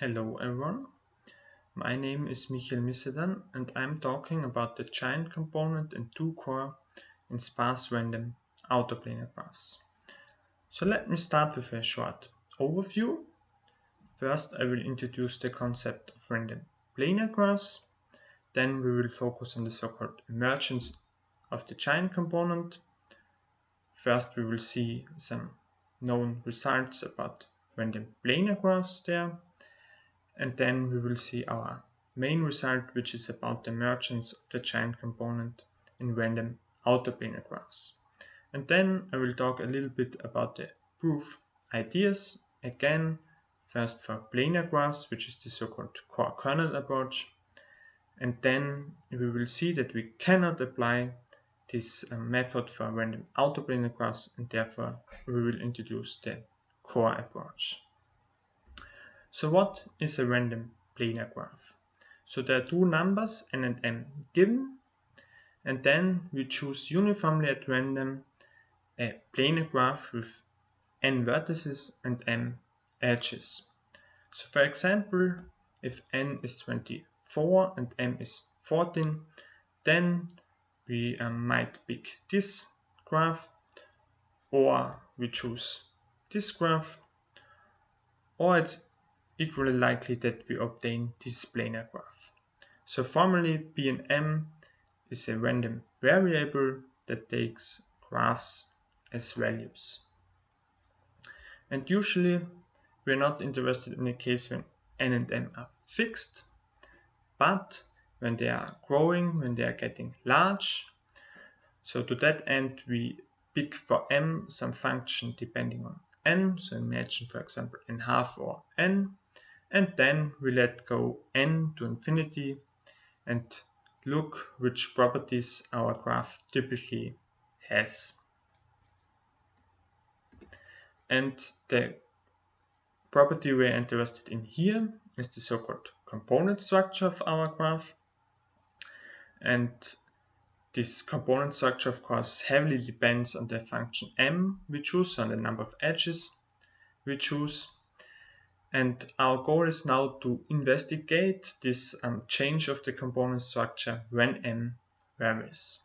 Hello everyone, my name is Missethan and I'm talking about the giant component and 2-core in sparse random outerplanar graphs. So let me start with a short overview. First I will introduce the concept of random planar graphs, then we will focus on the so-called emergence of the giant component. First we will see some known results about random planar graphs there. And then we will see our main result, which is about the emergence of the giant component in random outerplanar graphs. And then I will talk a little bit about the proof ideas, again, first for planar graphs, which is the so-called core kernel approach. And then we will see that we cannot apply this method for random outerplanar graphs, and therefore we will introduce the core approach. So what is a random planar graph? So there are two numbers n and m given, and then we choose uniformly at random a planar graph with n vertices and m edges. So for example, if n is 24 and m is 14, then we might pick this graph, or we choose this graph, or it's equally likely that we obtain this planar graph. So formally p and m is a random variable that takes graphs as values. And usually we're not interested in a case when n and m are fixed, but when they are growing, when they are getting large. So to that end we pick for m some function depending on n, so imagine for example n half or n, and then we let go n to infinity and look which properties our graph typically has. And the property we're interested in here is the so-called component structure of our graph. And this component structure of course heavily depends on the function m we choose, on the number of edges we choose. And our goal is now to investigate this change of the component structure when m varies.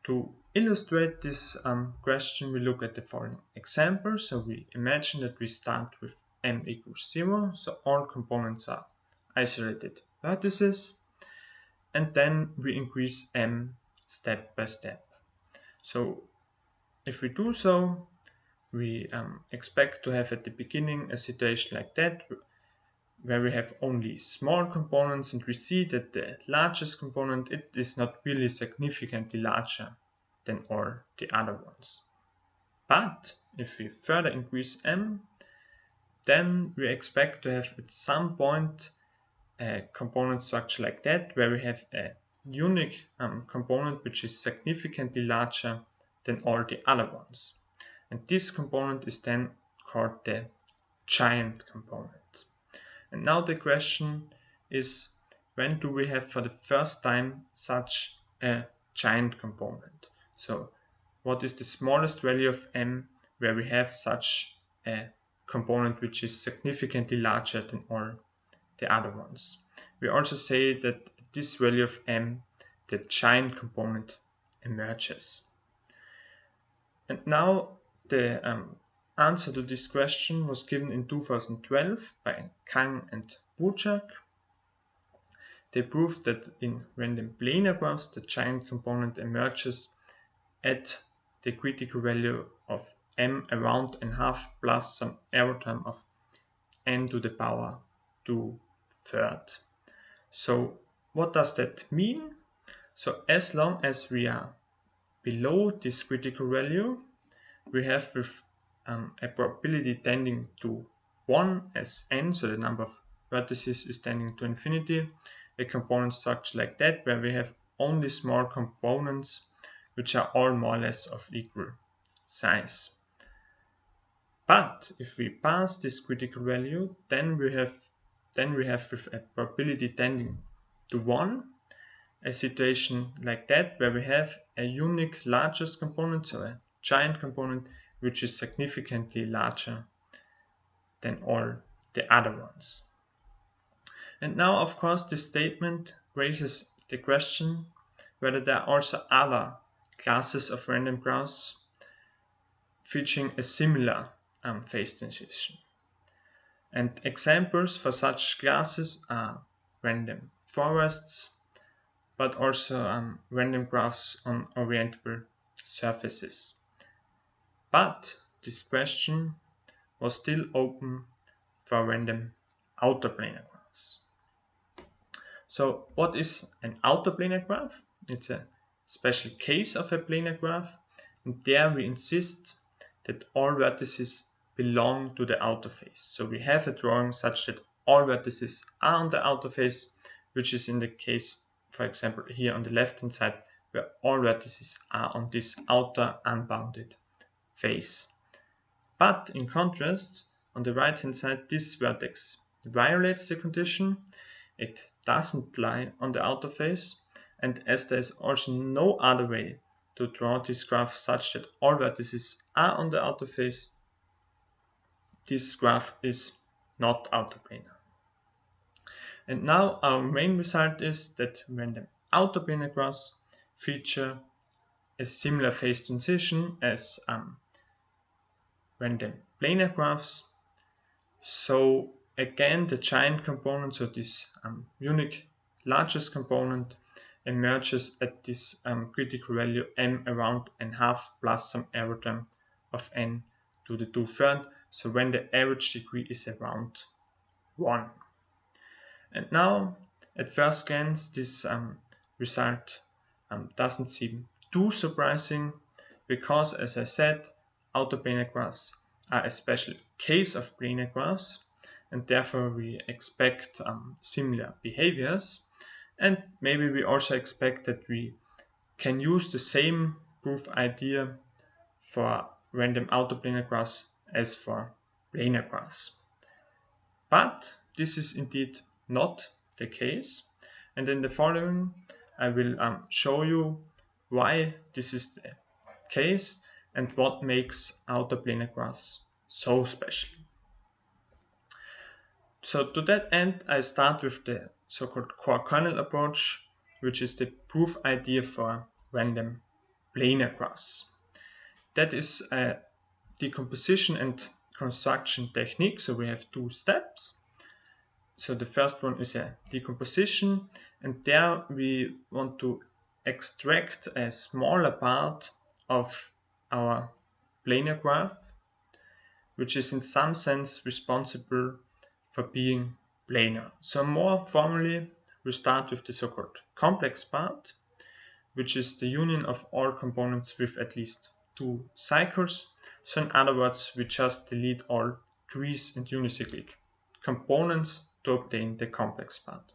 To illustrate this question, we look at the following example. So we imagine that we start with m equals 0, so all components are isolated vertices, and then we increase m step by step. So if we do so, we expect to have at the beginning a situation like that, where we have only small components, and we see that the largest component, it is not really significantly larger than all the other ones. But if we further increase m, then we expect to have at some point a component structure like that, where we have a unique component which is significantly larger than all the other ones. And this component is then called the giant component. And now the question is, when do we have for the first time such a giant component? So what is the smallest value of m where we have such a component which is significantly larger than all the other ones? We also say that at this value of m, the giant component emerges. And now the answer to this question was given in 2012 by Kang and Wojcik. They proved that in random planar graphs, the giant component emerges at the critical value of m around n½ plus some error term of n to the power 2/3. So what does that mean? So as long as we are below this critical value, we have with a probability tending to 1 as n, so the number of vertices is tending to infinity, a component structure like that, where we have only small components which are all more or less of equal size. But if we pass this critical value, then we have with a probability tending to 1 a situation like that, where we have a unique largest component, so a giant component, which is significantly larger than all the other ones. And now, of course, this statement raises the question whether there are also other classes of random graphs featuring a similar phase transition. And examples for such classes are random forests, but also random graphs on orientable surfaces. But this question was still open for random outerplanar graphs. So what is an outerplanar graph? It's a special case of a planar graph, and there we insist that all vertices belong to the outer face. So we have a drawing such that all vertices are on the outer face, which is in the case, for example, here on the left hand side, where all vertices are on this outer unbounded face. But in contrast, on the right hand side, this vertex violates the condition. It doesn't lie on the outer face, and as there is also no other way to draw this graph such that all vertices are on the outer face, this graph is not outerplanar. And now our main result is that random outerplanar graphs feature a similar phase transition as random planar graphs. So again, the giant component, so this unique largest component, emerges at this critical value m around n½ plus some error term of n to the 2/3, so when the average degree is around 1. And now, at first glance, this result doesn't seem too surprising, because, as I said, outerplanar graphs are a special case of planar graphs, and therefore we expect similar behaviors, and maybe we also expect that we can use the same proof idea for random outerplanar graphs as for planar graphs. But this is indeed not the case, and in the following I will show you why this is the case and what makes outerplanar graphs so special. So to that end, I start with the so-called core kernel approach, which is the proof idea for random planar graphs. That is a decomposition and construction technique, so we have two steps. So the first one is a decomposition, and there we want to extract a smaller part of our planar graph, which is in some sense responsible for being planar. So more formally, we start with the so-called complex part, which is the union of all components with at least 2 cycles. So in other words, we just delete all trees and unicyclic components to obtain the complex part.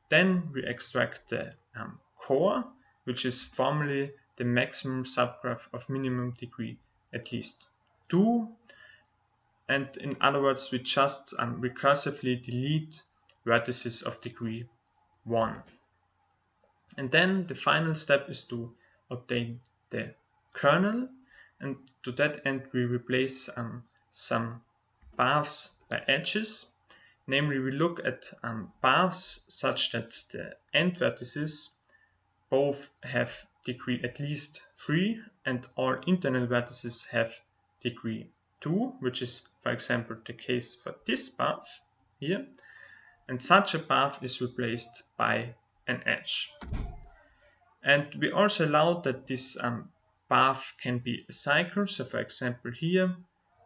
Then we extract the core, which is formally the maximum subgraph of minimum degree at least 2. And in other words, we just recursively delete vertices of degree 1. And then the final step is to obtain the kernel, and to that end we replace some paths by edges. Namely, we look at paths such that the end vertices both have degree at least 3 and all internal vertices have degree 2, which is, for example, the case for this path here, and such a path is replaced by an edge. And we also allow that this path can be a cycle. So for example here,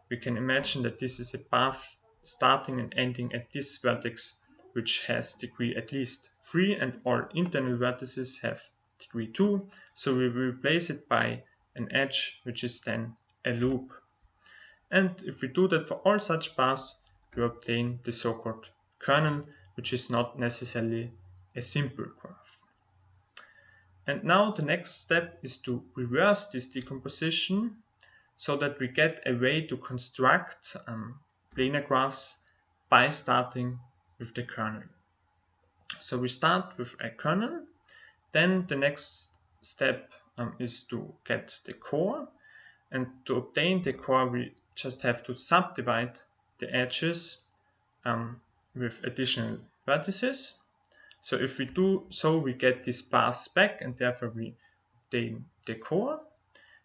we can imagine that this is a path starting and ending at this vertex, which has degree at least 3 and all internal vertices have degree 2. So we replace it by an edge, which is then a loop. And if we do that for all such paths, we obtain the so-called kernel, which is not necessarily a simple graph. And now the next step is to reverse this decomposition so that we get a way to construct planar graphs by starting with the kernel. So we start with a kernel, then the next step is to get the core, and to obtain the core we just have to subdivide the edges with additional vertices. So if we do so, we get this sparse back, and therefore we obtain the core.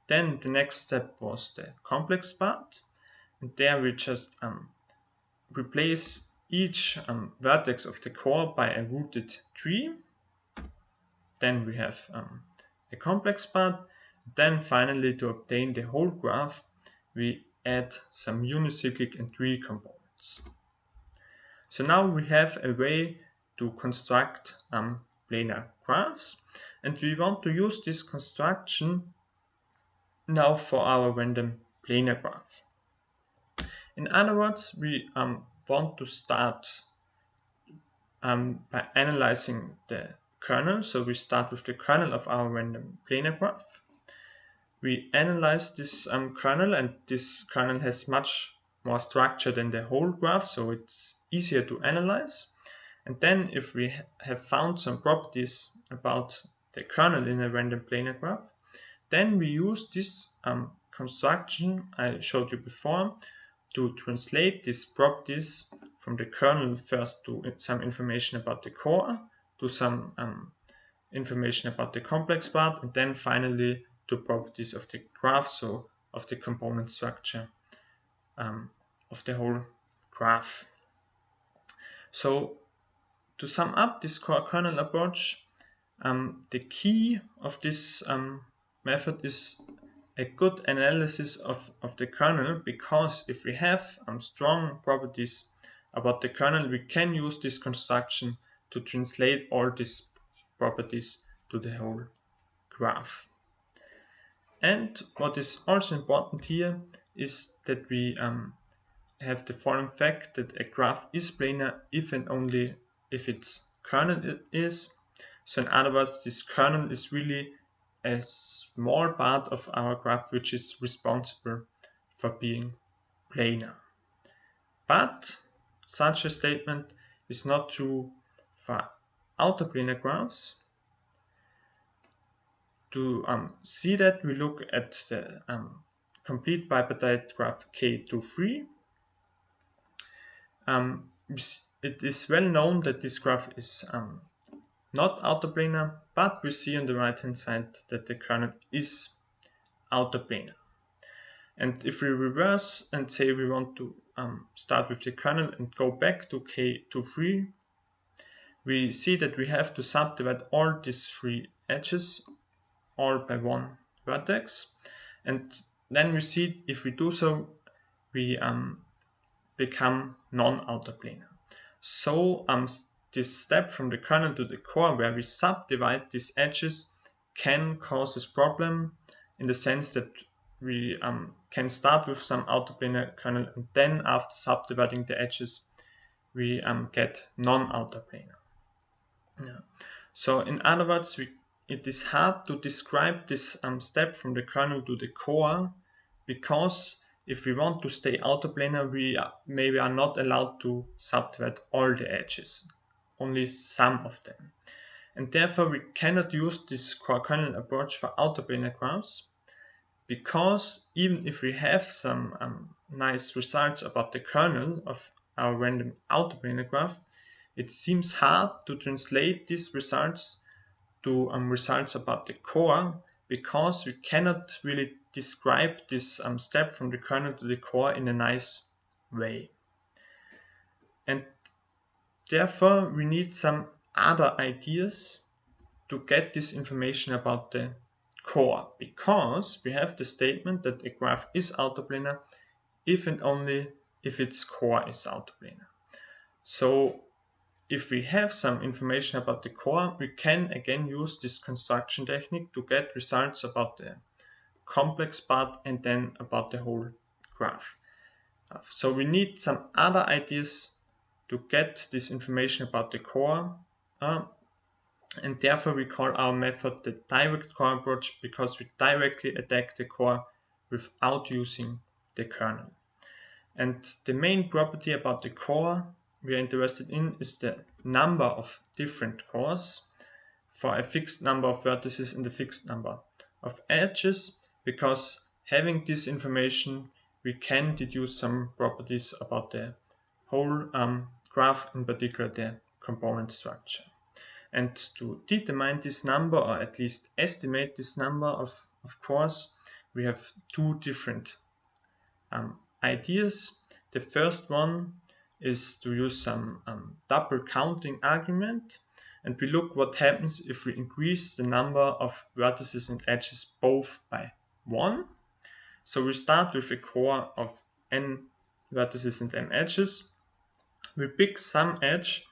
Then the next step was the complex part, and there we just replace each vertex of the core by a rooted tree. Then we have a complex part. Then finally, to obtain the whole graph, we add some unicyclic and tree components. So now we have a way to construct planar graphs, and we want to use this construction now for our random planar graph. In other words, we want to start by analyzing the kernel. So we start with the kernel of our random planar graph. We analyze this kernel, and this kernel has much more structure than the whole graph, so it's easier to analyze. And then if we have found some properties about the kernel in a random planar graph, then we use this construction I showed you before to translate these properties from the kernel first to some information about the core, to some information about the complex part, and then finally to properties of the graph, so of the component structure of the whole graph. So to sum up this core kernel approach, the key of this method is a good analysis of the kernel, because if we have strong properties about the kernel, we can use this construction to translate all these properties to the whole graph. And what is also important here is that we have the following fact, that a graph is planar if and only if its kernel is. So in other words, this kernel is really a small part of our graph which is responsible for being planar. But such a statement is not true for outerplanar graphs. To see that, we look at the complete bipartite graph K23. It is well known that this graph is not outerplanar, but we see on the right hand side that the kernel is outerplanar. And if we reverse and say we want to start with the kernel and go back to K23, we see that we have to subdivide all these three edges all by one vertex, and then we see if we do so, we become non-outerplanar. So this step from the kernel to the core, where we subdivide these edges, can cause this problem, in the sense that we can start with some outerplanar kernel, and then after subdividing the edges, we get non-outerplanar. Yeah. So in other words, it is hard to describe this step from the kernel to the core, because if we want to stay outerplanar, we maybe are not allowed to subdivide all the edges, only some of them. And therefore we cannot use this core kernel approach for outerplanar graphs, because even if we have some nice results about the kernel of our random outerplanar graph, it seems hard to translate these results to results about the core, because we cannot really describe this step from the kernel to the core in a nice way. And therefore we need some other ideas to get this information about the core, because we have the statement that a graph is outerplanar if and only if its core is outerplanar. So if we have some information about the core, we can again use this construction technique to get results about the complex part and then about the whole graph. So we need some other ideas to get this information about the core, and therefore we call our method the direct core approach, because we directly attack the core without using the kernel. And the main property about the core we are interested in is the number of different cores for a fixed number of vertices and a fixed number of edges, because having this information we can deduce some properties about the whole graph, in particular the component structure. And to determine this number, or at least estimate this number of cores, we have two different ideas. The first one is to use some double counting argument, and we look what happens if we increase the number of vertices and edges both by 1. So we start with a core of n vertices and n edges. We pick some edge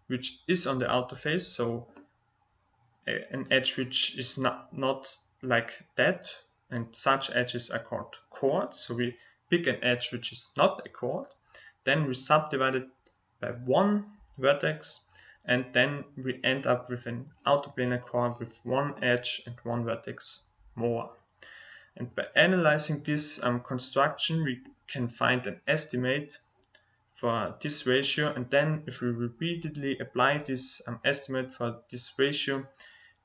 which is on the outer face, so an edge which is not like that, and such edges are called chords. So we pick an edge which is not a chord, then we subdivide it by one vertex, and then we end up with an outerplanar chord with one edge and one vertex more. And by analyzing this construction, we can find an estimate for this ratio, and then if we repeatedly apply this estimate for this ratio,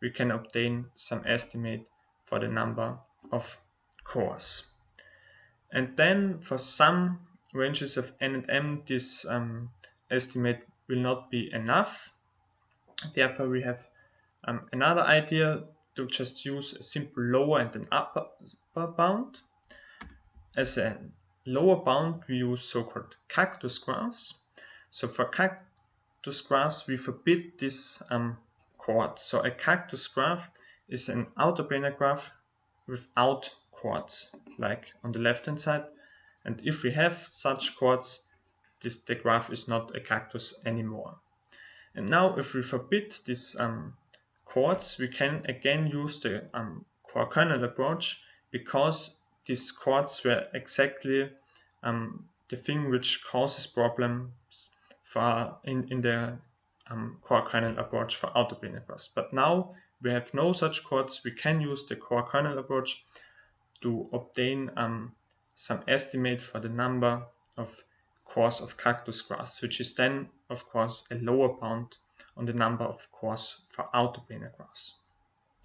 we can obtain some estimate for the number of cores. And then for some ranges of n and m, this estimate will not be enough. Therefore, we have another idea to just use a simple lower and an upper bound. As a lower bound, we use so-called cactus graphs. So for cactus graphs, we forbid this chord. So a cactus graph is an outerplanar graph without chords, like on the left hand side. And if we have such chords, the graph is not a cactus anymore. And now if we forbid these chords, we can again use the core kernel approach, because these chords were exactly the thing which causes problems in the core kernel approach for outerplanar graphs. But now we have no such chords. We can use the core kernel approach to obtain some estimate for the number of cores of cactus graphs, which is then of course a lower bound on the number of cores for outerplanar graphs.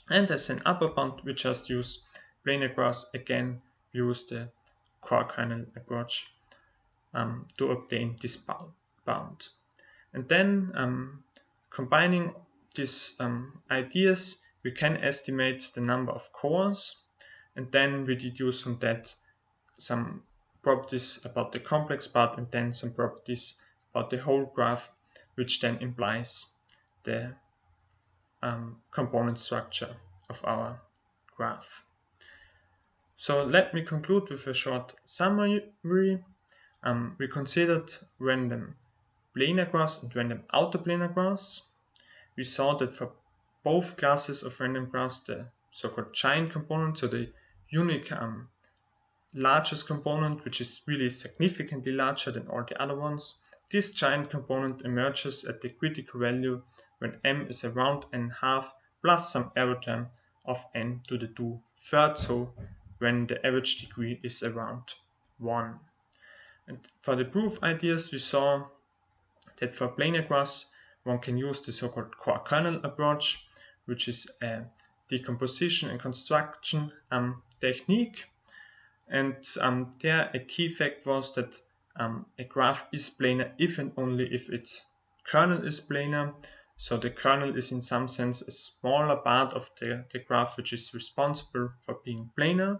And as an upper bound, we just use planar graphs. Again, use the core kernel approach to obtain this bound. And then combining these ideas, we can estimate the number of cores, and then we deduce from that some properties about the complex part, and then some properties about the whole graph, which then implies the component structure of our graph. So let me conclude with a short summary. We considered random planar graphs and random outerplanar graphs. We saw that for both classes of random graphs, the so-called giant component, so the unique largest component, which is really significantly larger than all the other ones, this giant component emerges at the critical value when m is around n½ plus some error term of n to the 2/3, so when the average degree is around 1. And for the proof ideas, we saw that for planar graphs, one can use the so-called core kernel approach, which is a decomposition and construction technique. And there a key fact was that a graph is planar if and only if its kernel is planar. So the kernel is in some sense a smaller part of the graph which is responsible for being planar.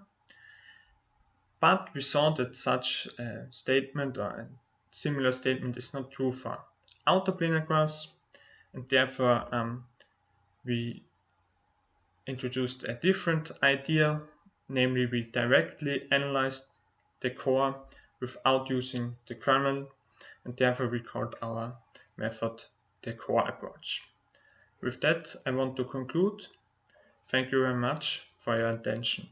But we saw that such a statement or a similar statement is not true for outerplanar graphs, and therefore we introduced a different idea, namely we directly analyzed the core without using the kernel, and therefore we called our method the core approach. With that, I want to conclude. Thank you very much for your attention.